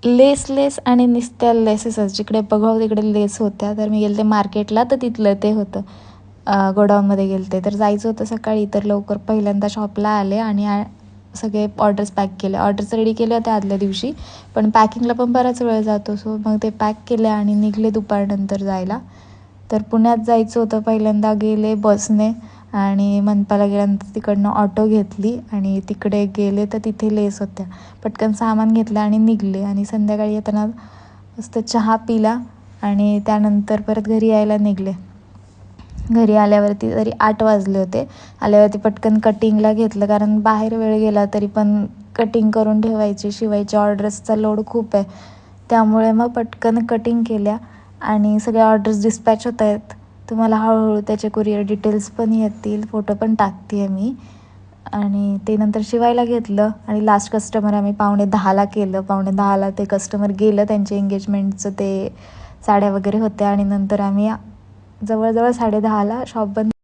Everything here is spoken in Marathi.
लेस आणि नुसत्या लेसेसच, जिकडे बघावं तिकडे लेस होत्या. तर मी गेले ते मार्केटला, तर तिथलं ते होतं. गोडाऊनमध्ये गेले तर जायचं होतं सकाळी. तर लवकर पहिल्यांदा शॉपला आले आणि सगळे ऑर्डर्स पॅक केले. ऑर्डर्स रेडी केले होते आदल्या दिवशी, पण पॅकिंगला पण बराच वेळ जातो. सो मग ते पॅक केले आणि निघले दुपारनंतर जायला. तर पुण्यात जायचं होतं. पहिल्यांदा गेले बसने आणि मनपाला गेल्यानंतर तिकडनं ऑटो घेतली आणि तिकडे गेले तर तिथे लेस होत्या. पटकन सामान घेतलं आणि निघले. आणि संध्याकाळी येताना मस्त चहा पिला आणि त्यानंतर परत घरी यायला निघले. घरी आल्यावरती तरी 8 वाजले होते. आल्यावरती पटकन कटिंगला घेतलं, कारण बाहेर वेळ गेला तरी पण कटिंग करून ठेवायची, शिवायची. ऑर्डर्सचा लोड खूप आहे, त्यामुळे मग पटकन कटिंग केल्या आणि सगळ्या ऑर्डर्स डिस्पॅच होत आहेत. तुम्हाला हळूहळू त्याचे कुरिअर डिटेल्स पण येतील, फोटो पण टाकते आहे मी. आणि ते नंतर शिवायला घेतलं आणि लास्ट कस्टमर आम्ही 9:45ला केलं. 9:45ला ते कस्टमर गेलं, त्यांचे एंगेजमेंटचं ते साड्या वगैरे होत्या आणि नंतर आम्ही जवळजवळ 10:30ला शॉप बंद